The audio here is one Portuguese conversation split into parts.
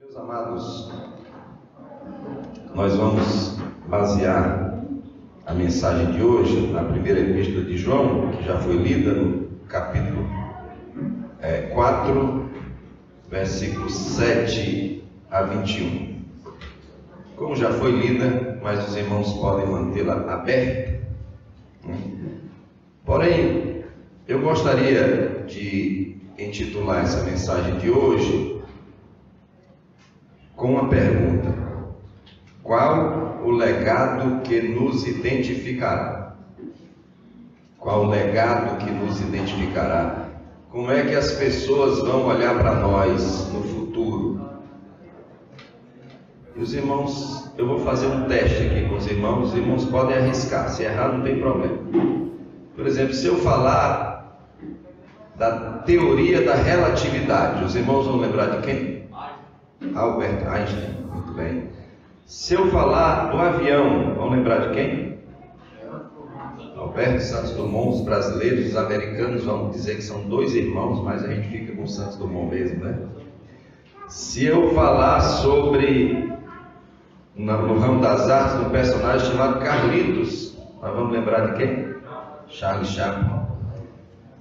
Meus amados, nós vamos basear a mensagem de hoje na primeira epístola de João, que já foi lida no capítulo 4, versículos 7 a 21. Como já foi lida, mas os irmãos podem mantê-la aberta. Porém, eu gostaria de intitular essa mensagem de hoje com uma pergunta: qual o legado que nos identificará? Qual o legado que nos identificará? Como é que as pessoas vão olhar para nós no futuro? E os irmãos, eu vou fazer um teste aqui com os irmãos podem arriscar, se errar não tem problema. Por exemplo, se eu falar da teoria da relatividade, os irmãos vão lembrar de quem? Albert Einstein, muito bem. Se eu falar do avião, vão lembrar de quem? Alberto Santos Dumont. Os brasileiros, os americanos vão dizer que são dois irmãos, mas a gente fica com Santos Dumont mesmo, né? Se eu falar sobre, no ramo das artes, um personagem chamado Carlitos, nós vamos lembrar de quem? Charles Chaplin.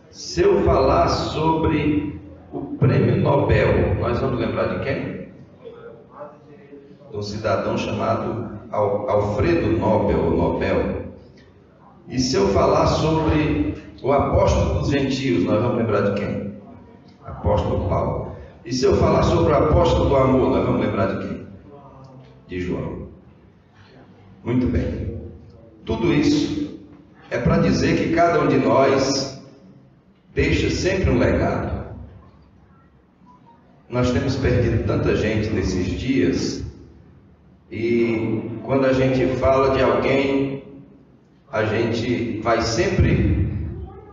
Se eu falar sobre o prêmio Nobel, nós vamos lembrar de quem? De um cidadão chamado Alfredo Nobel. E se eu falar sobre o apóstolo dos gentios, nós vamos lembrar de quem? Apóstolo Paulo. E se eu falar sobre o apóstolo do amor, nós vamos lembrar de quem? De João. Muito bem. Tudo isso é para dizer que cada um de nós deixa sempre um legado. Nós temos perdido tanta gente nesses dias, e quando a gente fala de alguém, a gente vai sempre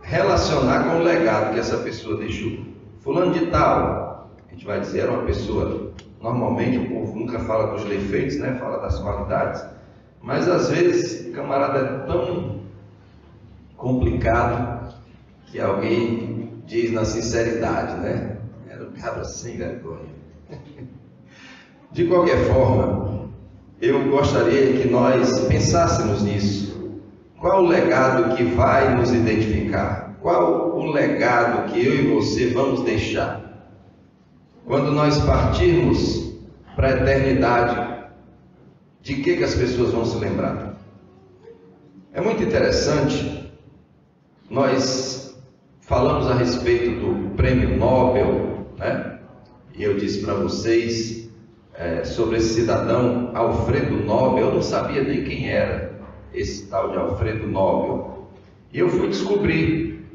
relacionar com o legado que essa pessoa deixou. Fulano de tal, a gente vai dizer, era uma pessoa, normalmente o povo nunca fala dos defeitos, né? Fala das qualidades, mas às vezes o camarada é tão complicado que alguém diz na sinceridade, né? Era um cara sem vergonha. De qualquer forma, eu gostaria que nós pensássemos nisso. Qual o legado que vai nos identificar? Qual o legado que eu e você vamos deixar? Quando nós partirmos para a eternidade, de que as pessoas vão se lembrar? É muito interessante, nós falamos a respeito do prêmio Nobel, né? E eu disse para vocês sobre esse cidadão Alfredo Nobel. Eu não sabia nem quem era esse tal de Alfredo Nobel, e eu fui descobrir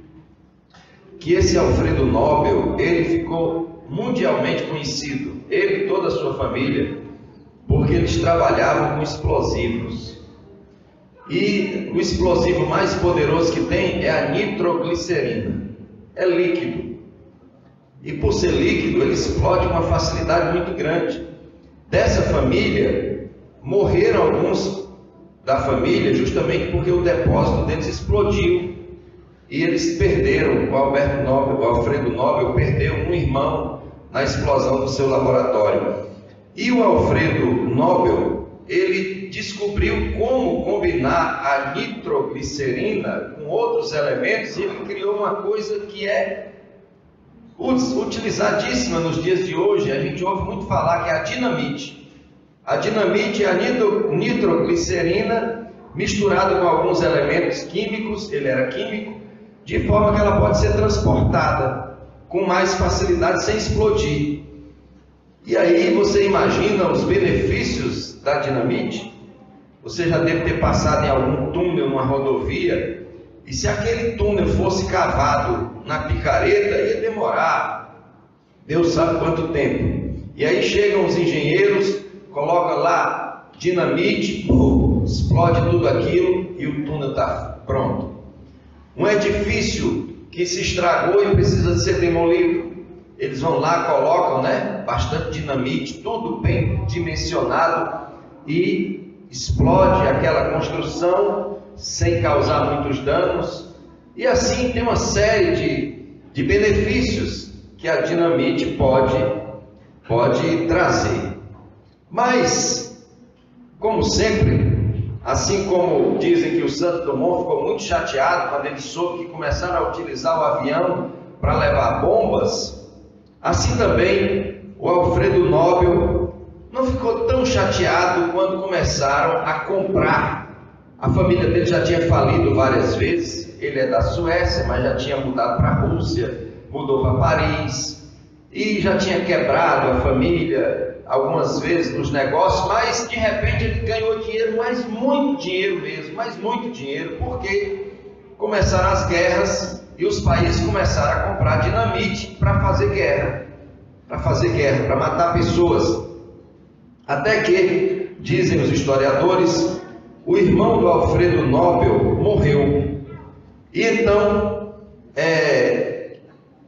que esse Alfredo Nobel, ele ficou mundialmente conhecido, ele e toda a sua família, porque eles trabalhavam com explosivos, e o explosivo mais poderoso que tem é a nitroglicerina. É líquido, e por ser líquido ele explode com uma facilidade muito grande. Dessa família morreram alguns da família justamente porque o depósito deles explodiu e eles perderam. O Alfredo Nobel perdeu um irmão na explosão do seu laboratório. E o Alfredo Nobel, ele descobriu como combinar a nitroglicerina com outros elementos, e ele criou uma coisa que é utilizadíssima nos dias de hoje. A gente ouve muito falar que é a dinamite. A dinamite é a nitroglicerina misturada com alguns elementos químicos, ele era químico, de forma que ela pode ser transportada com mais facilidade sem explodir. E aí você imagina os benefícios da dinamite? Você já deve ter passado em algum túnel, numa rodovia, e se aquele túnel fosse cavado na picareta, ia demorar Deus sabe quanto tempo. E aí chegam os engenheiros, colocam lá dinamite, explode tudo aquilo e o túnel está pronto. Um edifício que se estragou e precisa de ser demolido, eles vão lá, colocam, né, bastante dinamite, tudo bem dimensionado, e explode aquela construção sem causar muitos danos. E assim tem uma série de benefícios que a dinamite pode pode trazer. Mas, como sempre, assim como dizem que o Santos Dumont ficou muito chateado quando ele soube que começaram a utilizar o avião para levar bombas, assim também o Alfredo Nobel não ficou tão chateado quando começaram a comprar. A família dele já tinha falido várias vezes, ele é da Suécia, mas já tinha mudado para a Rússia, mudou para Paris, e já tinha quebrado a família algumas vezes nos negócios, mas de repente ele ganhou dinheiro, mas muito dinheiro mesmo, mas muito dinheiro, porque começaram as guerras e os países começaram a comprar dinamite para fazer guerra, para matar pessoas. Até que, dizem os historiadores, o irmão do Alfredo Nobel morreu. E então,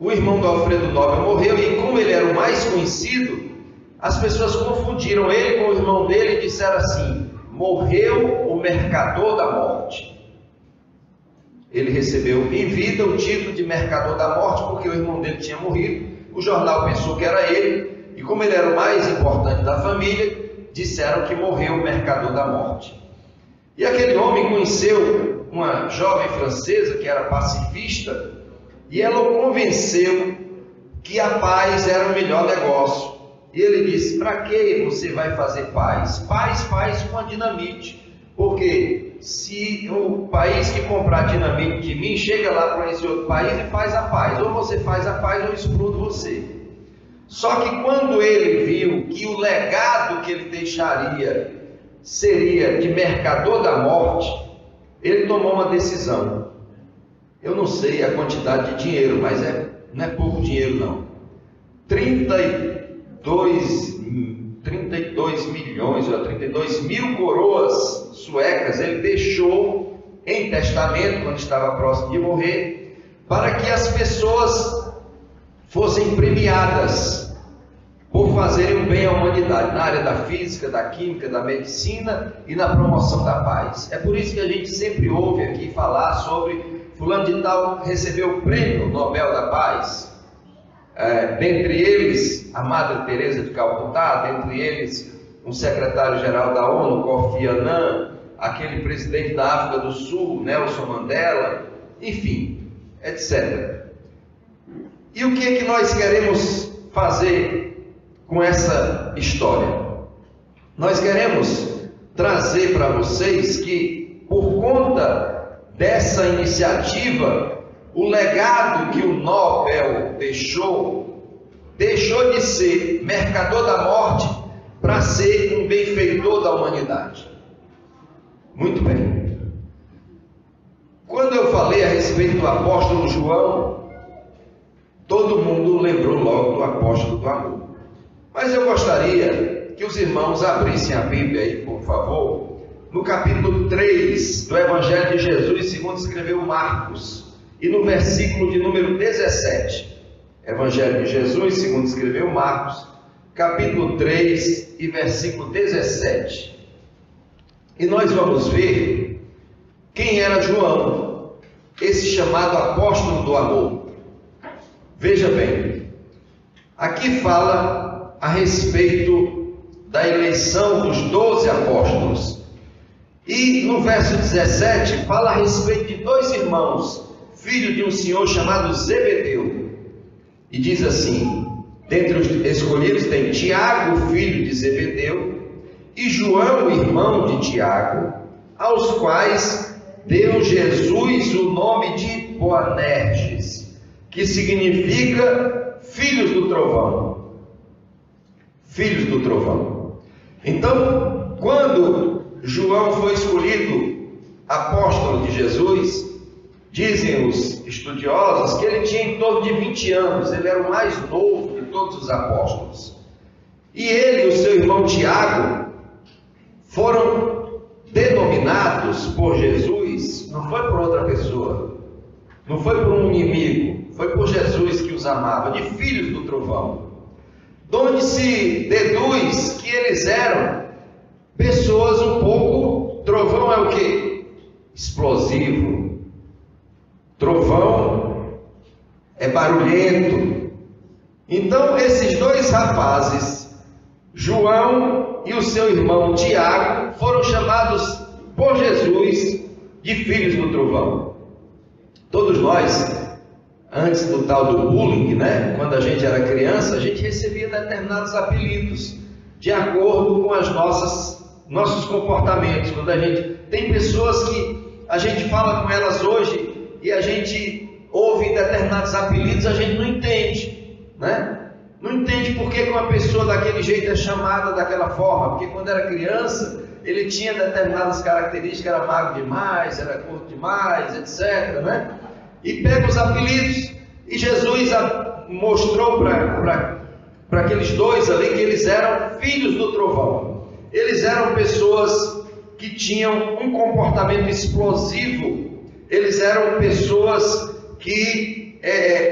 o irmão do Alfredo Nobel morreu, e como ele era o mais conhecido, as pessoas confundiram ele com o irmão dele e disseram assim: morreu o mercador da morte. Ele recebeu em vida o título de mercador da morte, porque o irmão dele tinha morrido. O jornal pensou que era ele, e como ele era o mais importante da família, disseram que morreu o mercador da morte. E aquele homem conheceu uma jovem francesa que era pacifista, e ela o convenceu que a paz era o melhor negócio. E ele disse: para que você vai fazer paz? Paz faz com a dinamite, porque se o país que comprar dinamite de mim chega lá para esse outro país e faz a paz, ou você faz a paz ou eu explodo você. Só que quando ele viu que o legado que ele deixaria seria de mercador da morte, ele tomou uma decisão. Eu não sei a quantidade de dinheiro, mas não é pouco dinheiro não. 32 milhões, ou 32 mil coroas suecas ele deixou em testamento, quando estava próximo de morrer, para que as pessoas fossem premiadas por fazerem o bem à humanidade, na área da física, da química, da medicina e na promoção da paz. É por isso que a gente sempre ouve aqui falar sobre fulano de tal recebeu o prêmio Nobel da Paz. Dentre eles, a Madre Teresa de Calcutá, dentre eles, um secretário-geral da ONU, Kofi Annan, aquele presidente da África do Sul, Nelson Mandela, enfim, etc. E o que é que nós queremos fazer com essa história? Nós queremos trazer para vocês que, por conta dessa iniciativa, o legado que o Nobel deixou de ser mercador da morte para ser um benfeitor da humanidade. Muito bem. Quando eu falei a respeito do apóstolo João, todo mundo lembrou logo do apóstolo do amor. Mas eu gostaria que os irmãos abrissem a Bíblia aí, por favor, no capítulo 3 do Evangelho de Jesus, segundo escreveu Marcos, e no versículo de número 17. Evangelho de Jesus, segundo escreveu Marcos, capítulo 3 e versículo 17. E nós vamos ver quem era João, esse chamado apóstolo do amor. Veja bem, aqui fala a respeito da eleição dos 12 apóstolos. E no verso 17 fala a respeito de dois irmãos, filho de um senhor chamado Zebedeu. E diz assim: dentre os escolhidos tem Tiago, filho de Zebedeu, e João, irmão de Tiago, aos quais deu Jesus o nome de Boanerges, que significa filhos do trovão. Filhos do trovão. Então, quando João foi escolhido apóstolo de Jesus, dizem os estudiosos que ele tinha em torno de 20 anos, ele era o mais novo de todos os apóstolos. E ele e o seu irmão Tiago foram denominados por Jesus, não foi por outra pessoa, não foi por um inimigo, foi por Jesus que os amava, de filhos do trovão, donde se deduz que eles eram pessoas um pouco... Trovão é o quê? Explosivo. Trovão é barulhento. Então esses dois rapazes, João e o seu irmão Tiago, foram chamados por Jesus de filhos do trovão. Todos nós, antes do tal do bullying, né? Quando a gente era criança, a gente recebia determinados apelidos de acordo com nossos comportamentos. Quando a gente tem pessoas que a gente fala com elas hoje e a gente ouve determinados apelidos, a gente não entende, né? Não entende por que uma pessoa daquele jeito é chamada daquela forma, porque quando era criança ele tinha determinadas características, era magro demais, era curto demais, etc, né? E pega os apelidos, e Jesus mostrou para aqueles dois ali que eles eram filhos do trovão. Eles eram pessoas que tinham um comportamento explosivo, eles eram pessoas que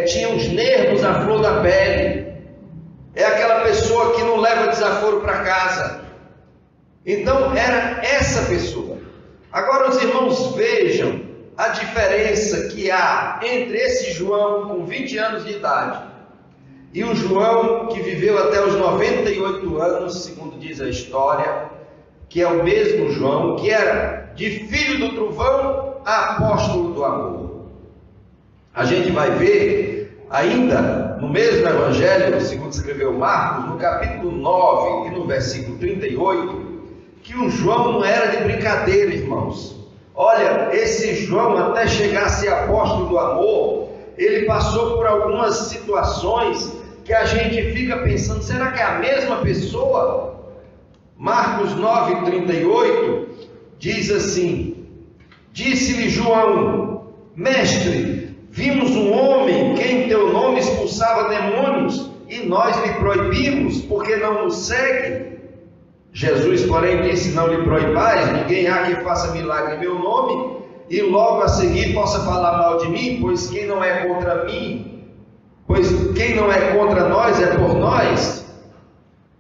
tinham os nervos à flor da pele, é aquela pessoa que não leva desaforo para casa. Então era essa pessoa. Agora os irmãos vejam a diferença que há entre esse João com 20 anos de idade e o João que viveu até os 98 anos, segundo diz a história, que é o mesmo João, que era de filho do trovão a apóstolo do amor. A gente vai ver ainda no mesmo evangelho, segundo escreveu Marcos, no capítulo 9 e no versículo 38, que o João não era de brincadeira, irmãos. Olha, esse João, até chegar a ser apóstolo do amor, ele passou por algumas situações que a gente fica pensando, será que é a mesma pessoa? Marcos 9:38 diz assim: disse-lhe João, mestre, vimos um homem que em teu nome expulsava demônios, e nós lhe proibimos, porque não nos segue. Jesus, porém, disse, não lhe proibais, ninguém há que faça milagre em meu nome, e logo a seguir possa falar mal de mim, pois quem não é contra mim, pois quem não é contra nós é por nós.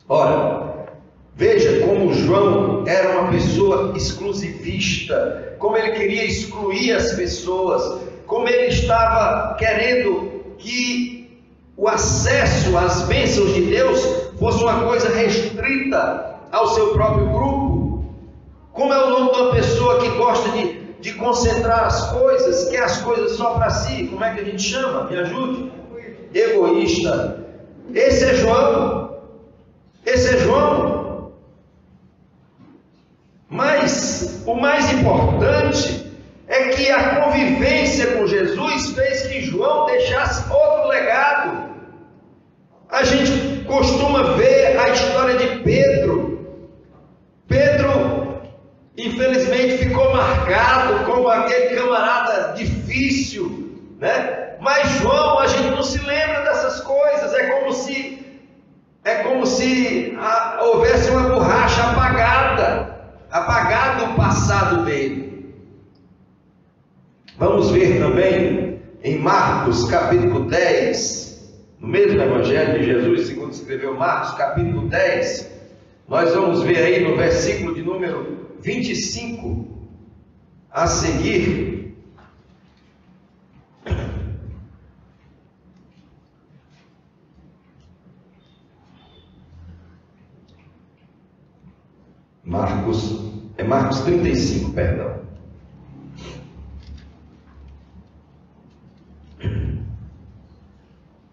Ora, veja como João era uma pessoa exclusivista, como ele queria excluir as pessoas, como ele estava querendo que o acesso às bênçãos de Deus fosse uma coisa restrita ao seu próprio grupo. Como é o nome de uma pessoa que gosta de concentrar as coisas, quer as coisas só para si? Como é que a gente chama? Me ajude. Egoísta. Esse é João. Esse é João. Mas o mais importante é que a convivência com Jesus fez que João deixasse outro legado. A gente costuma ver a história de Pedro. Pedro, infelizmente, ficou marcado como aquele camarada difícil, né? Mas João, a gente não se lembra dessas coisas. É como se houvesse uma borracha apagado o passado dele. Vamos ver também em Marcos capítulo 10, no mesmo evangelho de Jesus, segundo escreveu Marcos capítulo 10, nós vamos ver aí no versículo de número 25 a seguir. Marcos 35, perdão.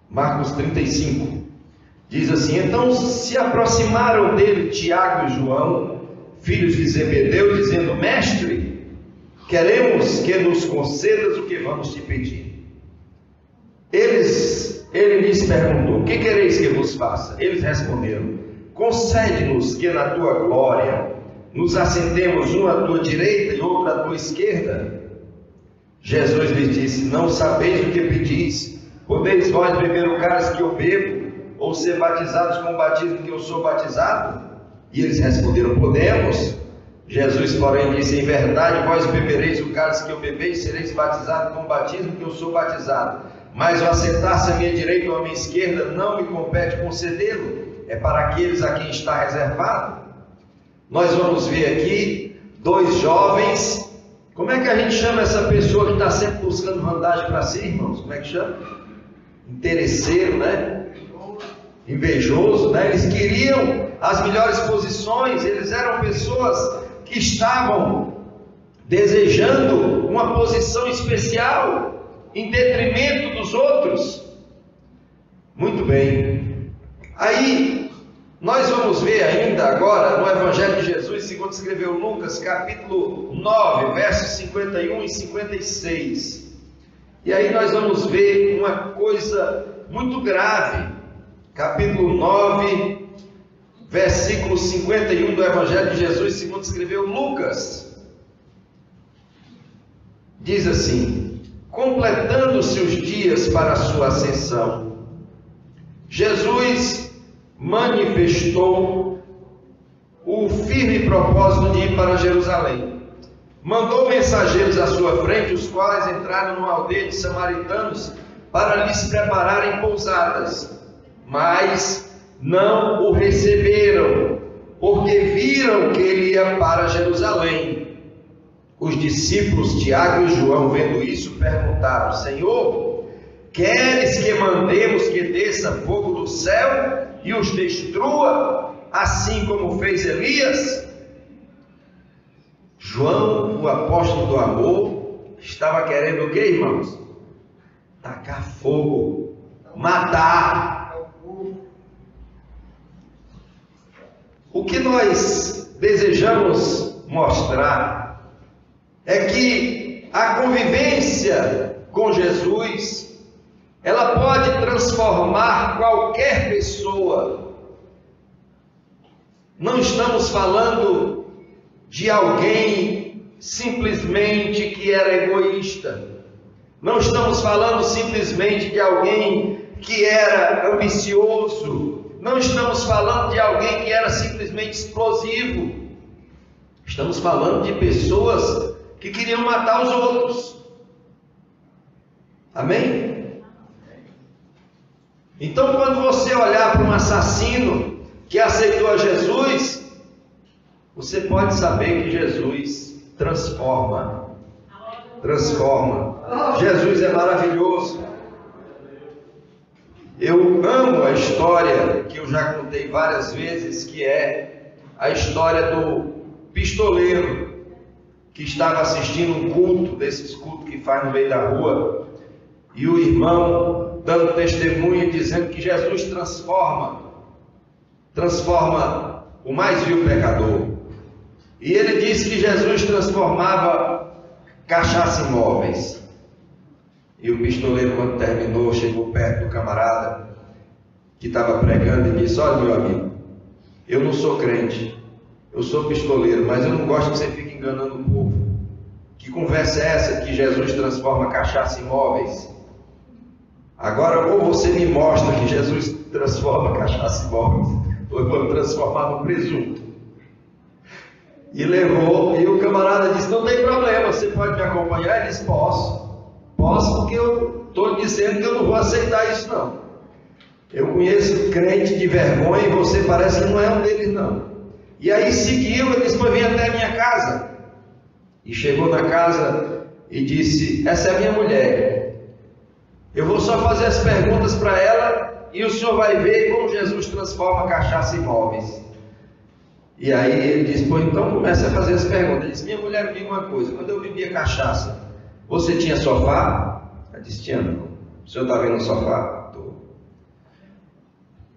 Marcos 35 diz assim: então se aproximaram dele Tiago e João, filhos de Zebedeu, dizendo: mestre, queremos que nos concedas o que vamos te pedir. Ele lhes perguntou: o que quereis que vos faça? Eles responderam: concede-nos que na tua glória nos assentemos um à tua direita e outro à tua esquerda. Jesus lhes disse: não sabeis o que pedis. Podeis vós beber o cálice que eu bebo, ou ser batizados com o batismo que eu sou batizado? E eles responderam: podemos. Jesus, porém, disse: em verdade vós bebereis o cálice que eu bebei, e sereis batizados com o batismo que eu sou batizado. Mas o assentar-se à minha direita ou à minha esquerda não me compete concedê-lo, é para aqueles a quem está reservado. Nós vamos ver aqui dois jovens. Como é que a gente chama essa pessoa que está sempre buscando vantagem para si, irmãos? Como é que chama? Interesseiro, né? invejoso, né? Eles queriam as melhores posições, eles eram pessoas que estavam desejando uma posição especial em detrimento dos outros. Muito bem. Aí nós vamos ver ainda agora no Evangelho de Jesus, segundo escreveu Lucas, capítulo 9, versos 51 e 56. E aí nós vamos ver uma coisa muito grave. Capítulo 9, versículo 51 do Evangelho de Jesus, segundo escreveu Lucas. Diz assim: completando-se os dias para a sua ascensão, Jesus manifestou o firme propósito de ir para Jerusalém. Mandou mensageiros à sua frente, os quais entraram numa aldeia de samaritanos para lhes prepararem pousadas, mas não o receberam, porque viram que ele ia para Jerusalém. Os discípulos Tiago e João, vendo isso, perguntaram: Senhor, queres que mandemos que desça fogo do céu e os destrua, assim como fez Elias? João, o apóstolo do amor, estava querendo o que, irmãos? Tacar fogo, matar. O que nós desejamos mostrar é que a convivência com Jesus, ela pode transformar qualquer pessoa. Não estamos falando de alguém simplesmente que era egoísta. Não estamos falando simplesmente de alguém que era ambicioso. Não estamos falando de alguém que era simplesmente explosivo. Estamos falando de pessoas que queriam matar os outros. Amém? Então, quando você olhar para um assassino que aceitou a Jesus, você pode saber que Jesus transforma. Jesus é maravilhoso. Eu amo a história que eu já contei várias vezes, que é a história do pistoleiro que estava assistindo um culto, desses cultos que faz no meio da rua, e o irmão dando testemunho, dizendo que Jesus transforma o mais vil pecador. E ele disse que Jesus transformava cachaça em móveis. E o pistoleiro, quando terminou, chegou perto do camarada que estava pregando e disse: olha, meu amigo, eu não sou crente, eu sou pistoleiro, mas eu não gosto que você fique enganando o povo. Que conversa é essa que Jesus transforma cachaça em móveis? Agora, ou você me mostra que Jesus transforma cachaça em móveis, ou eu vou transformar no presunto. E levou, e o camarada disse: não tem problema, você pode me acompanhar? Ele disse: posso porque eu estou dizendo que eu não vou aceitar isso não. Eu conheço crente de vergonha e você parece que não é um deles não. E aí seguiu, ele disse: vem até a minha casa. E chegou na casa e disse: essa é a minha mulher, eu vou só fazer as perguntas para ela e o senhor vai ver como Jesus transforma cachaça em móveis. E aí ele disse: pô, então comece a fazer as perguntas. Ele disse: minha mulher, me diga uma coisa, quando eu bebia cachaça, você tinha sofá? Ela disse: tinha não. O senhor está vendo o sofá? Tô.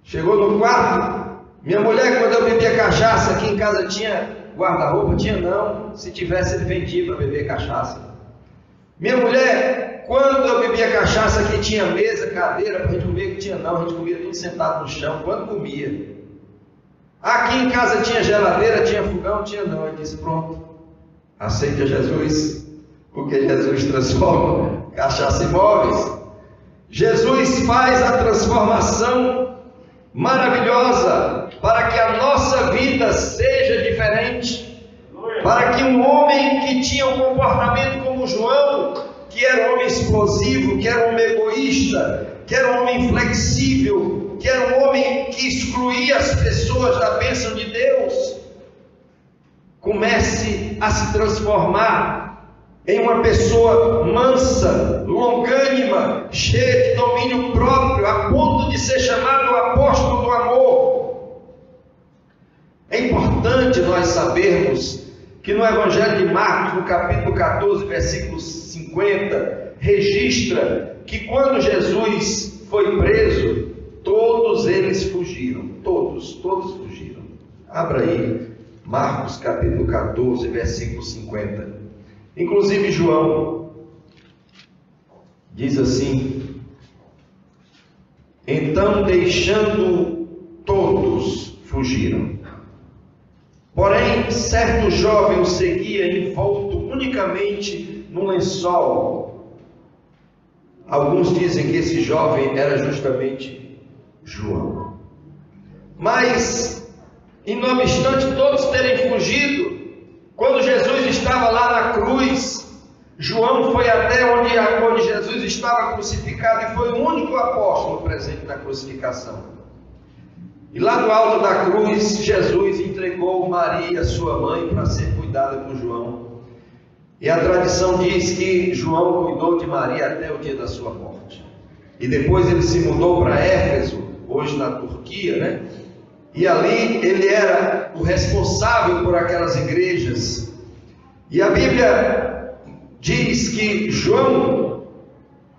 Chegou no quarto: minha mulher, quando eu bebia cachaça, aqui em casa tinha guarda-roupa? Tinha não. Se tivesse, ele vendia para beber cachaça. Minha mulher, quando eu bebia cachaça, aqui tinha mesa, cadeira para a gente comer? Tinha não, a gente comia tudo sentado no chão, quando comia. Aqui em casa tinha geladeira, tinha fogão? Tinha não. Ele disse: pronto, aceita Jesus, porque Jesus transforma cachaça em móveis. Jesus faz a transformação maravilhosa para que a nossa vida seja diferente, para que um homem que tinha um comportamento como João, que era um homem explosivo, que era um homem egoísta, que era um homem inflexível, que era um homem que excluía as pessoas da bênção de Deus, comece a se transformar em uma pessoa mansa, longânima, cheia de domínio próprio, a ponto de ser chamado o apóstolo do nós sabermos que no Evangelho de Marcos, no capítulo 14, versículo 50, registra que quando Jesus foi preso, todos eles fugiram. Todos fugiram. Abra aí, Marcos capítulo 14, versículo 50. Inclusive João diz assim: então, deixando todos, fugiram. Porém, certo jovem o seguia envolto unicamente num lençol. Alguns dizem que esse jovem era justamente João. Mas, e não obstante todos terem fugido, quando Jesus estava lá na cruz, João foi até onde Jesus estava crucificado e foi o único apóstolo presente na crucificação. E lá no alto da cruz, Jesus entregou Maria, sua mãe, para ser cuidada por João. E a tradição diz que João cuidou de Maria até o dia da sua morte. E depois ele se mudou para Éfeso, hoje na Turquia, né? E ali ele era o responsável por aquelas igrejas. E a Bíblia diz que João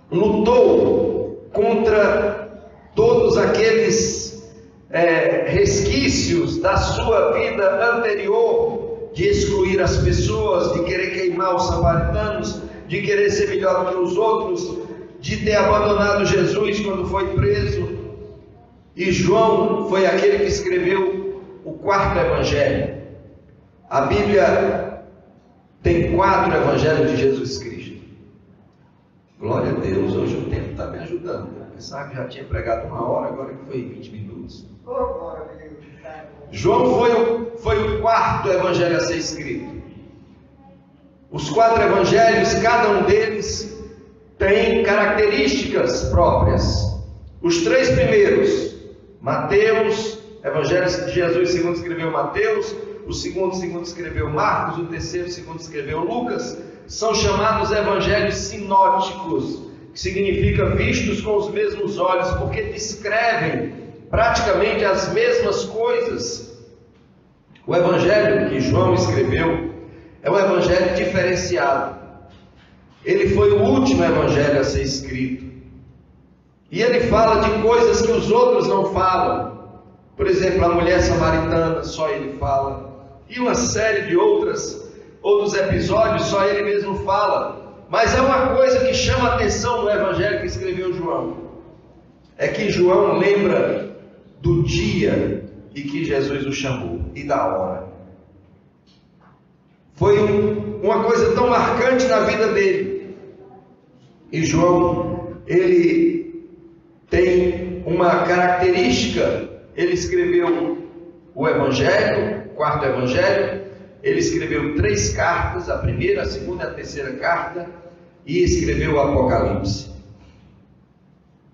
lutou contra todos aqueles resquícios da sua vida anterior, de excluir as pessoas, de querer queimar os samaritanos, de querer ser melhor do que os outros, de ter abandonado Jesus quando foi preso. E João foi aquele que escreveu o 4º evangelho. A Bíblia tem 4 evangelhos de Jesus Cristo. Glória a Deus, hoje o tempo está me ajudando. Eu pensava que já tinha pregado 1 hora, agora que foi 20 minutos. João foi o 4º evangelho a ser escrito. Os 4 evangelhos, cada um deles tem características próprias. Os 3 primeiros, Mateus, evangelho de Jesus segundo escreveu Mateus, o segundo escreveu Marcos, o terceiro segundo escreveu Lucas, são chamados evangelhos sinóticos, que significa vistos com os mesmos olhos, porque descrevem praticamente as mesmas coisas. O evangelho que João escreveu é um evangelho diferenciado. Ele foi o último evangelho a ser escrito. E ele fala de coisas que os outros não falam. Por exemplo, a mulher samaritana, só ele fala. E uma série de outros episódios, só ele mesmo fala. Mas é uma coisa que chama a atenção no evangelho que escreveu João. É que João lembra do dia em que Jesus o chamou e da hora. Foi uma coisa tão marcante na vida dele. E João, ele tem uma característica. Ele escreveu o evangelho, o 4º evangelho. Ele escreveu 3 cartas, a primeira, a segunda e a terceira carta, e escreveu o Apocalipse.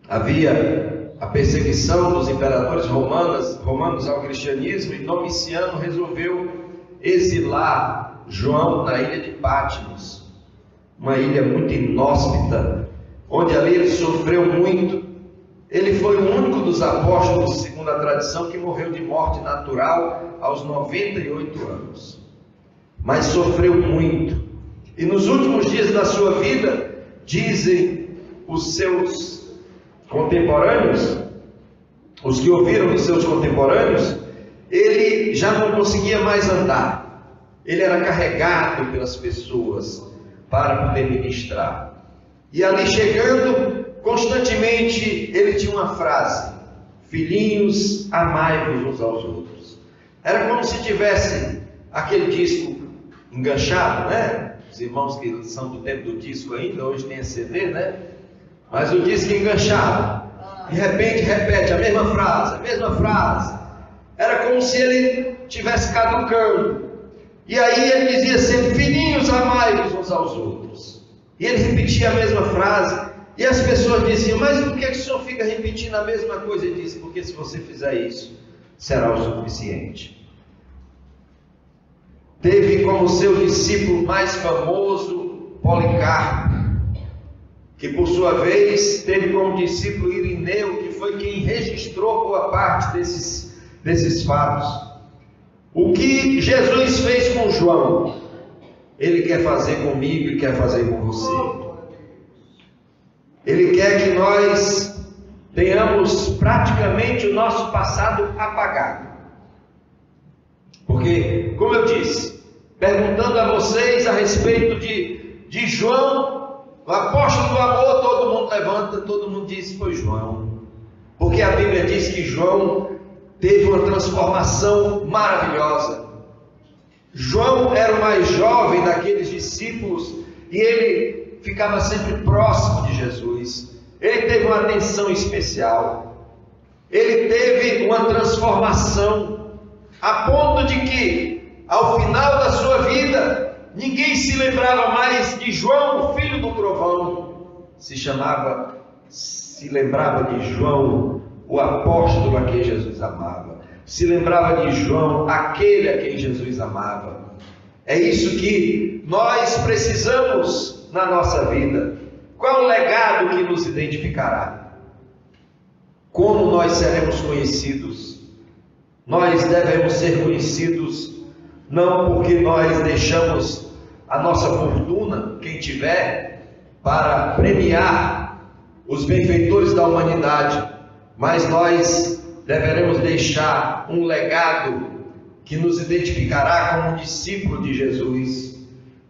Havia a perseguição dos imperadores romanos ao cristianismo, e Domiciano resolveu exilar João na ilha de Patmos, uma ilha muito inóspita, onde ali ele sofreu muito. Ele foi o único dos apóstolos, segundo a tradição, que morreu de morte natural aos 98 anos. Mas sofreu muito. E nos últimos dias da sua vida, dizem os seus contemporâneos, os que ouviram dos seus contemporâneos, ele já não conseguia mais andar. Ele era carregado pelas pessoas para poder ministrar. E ali chegando, constantemente ele tinha uma frase: filhinhos, amai-vos uns aos outros. Era como se tivesse aquele disco enganchado, né? Os irmãos que são do tempo do disco ainda, hoje tem CD, né? Mas o disco enganchado, de repente repete a mesma frase. Era como se ele tivesse caducando. E aí ele dizia sempre: filhinhos, amai-vos uns aos outros. E ele repetia a mesma frase. E as pessoas diziam: mas por que o senhor fica repetindo a mesma coisa? Ele disse: porque se você fizer isso, será o suficiente. Teve como seu discípulo mais famoso Policarpo, que por sua vez teve como discípulo Irineu, que foi quem registrou boa parte desses fatos. O que Jesus fez com João, Ele quer fazer comigo e quer fazer com você. Ele quer que nós tenhamos praticamente o nosso passado apagado. Porque, como eu disse, perguntando a vocês a respeito de João, o apóstolo do amor, todo mundo levanta, todo mundo diz, foi João. Porque a Bíblia diz que João teve uma transformação maravilhosa. João era o mais jovem daqueles discípulos e ele ficava sempre próximo de Jesus. Ele teve uma atenção especial. Ele teve uma transformação a ponto de que, ao final da sua vida, ninguém se lembrava mais de João, o filho do trovão. Se lembrava de João, o apóstolo a quem Jesus amava. Se lembrava de João, aquele a quem Jesus amava. É isso que nós precisamos na nossa vida. Qual o legado que nos identificará? Como nós seremos conhecidos? Nós devemos ser conhecidos não porque nós deixamos a nossa fortuna, quem tiver, para premiar os benfeitores da humanidade, mas nós deveremos deixar um legado que nos identificará como discípulo de Jesus,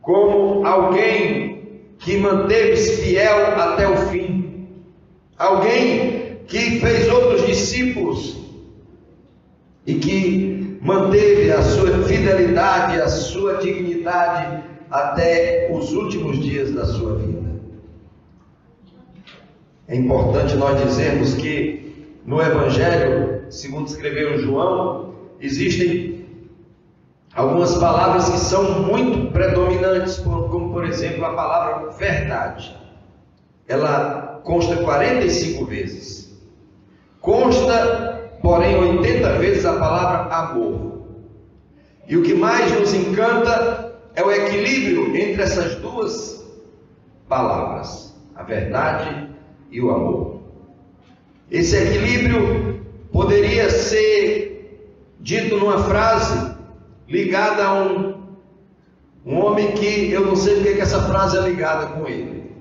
como alguém que manteve-se fiel até o fim, alguém que fez outros discípulos e que manteve a sua fidelidade, a sua dignidade até os últimos dias da sua vida. É importante nós dizermos que no Evangelho, segundo escreveu João, existem algumas palavras que são muito predominantes, como por exemplo a palavra verdade. Ela consta 45 vezes. Consta, porém, 80 vezes a palavra amor. E o que mais nos encanta é o equilíbrio entre essas duas palavras, a verdade e o amor. Esse equilíbrio poderia ser dito numa frase ligada a um homem que eu não sei porque que essa frase é ligada com ele.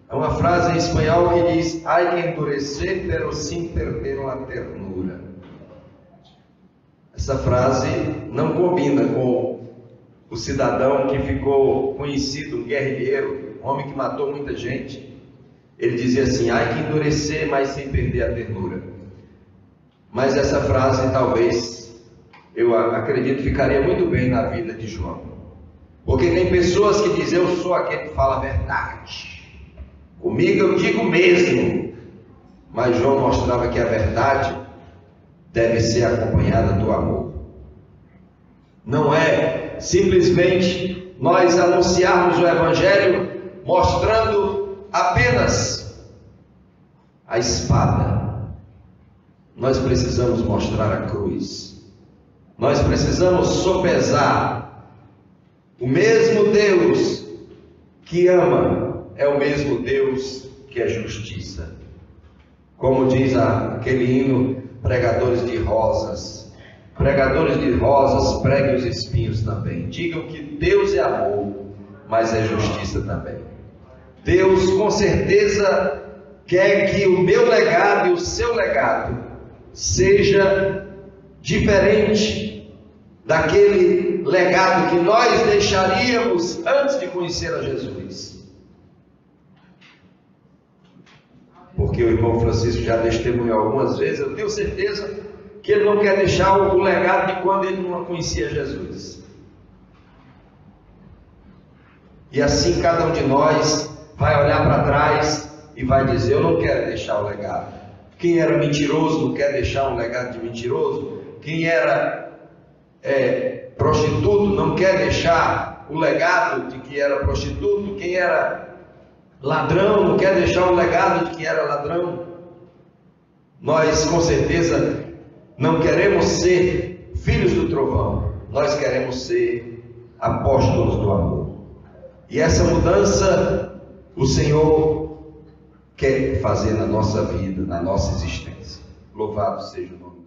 É uma frase em espanhol que diz: "Hay que endurecer, pero sin perder la ternura". Essa frase não combina com o cidadão que ficou conhecido, um guerrilheiro, um homem que matou muita gente. Ele dizia assim: "Hay que endurecer, mas sem perder a ternura". Mas essa frase talvez, eu acredito, ficaria muito bem na vida de João. Porque tem pessoas que dizem: "Eu sou aquele que fala a verdade. Comigo eu digo mesmo". Mas João mostrava que a verdade deve ser acompanhada do amor. Não é simplesmente nós anunciarmos o Evangelho mostrando apenas a espada. Nós precisamos mostrar a cruz. Nós precisamos sopesar. O mesmo Deus que ama é o mesmo Deus que é justiça. Como diz aquele hino, pregadores de rosas, preguem os espinhos também. Digam que Deus é amor, mas é justiça também. Deus com certeza quer que o meu legado e o seu legado seja diferente daquele legado que nós deixaríamos antes de conhecer a Jesus. Porque o irmão Francisco já testemunhou algumas vezes, eu tenho certeza que ele não quer deixar o legado de quando ele não conhecia Jesus. E assim cada um de nós vai olhar para trás e vai dizer: eu não quero deixar o legado. Quem era mentiroso não quer deixar um legado de mentiroso. Quem era prostituto não quer deixar o legado de que era prostituto. Quem era ladrão não quer deixar o legado de que era ladrão. Nós com certeza não queremos ser filhos do trovão. Nós queremos ser apóstolos do amor. E essa mudança o Senhor quer fazer na nossa vida, na nossa existência. Louvado seja o nome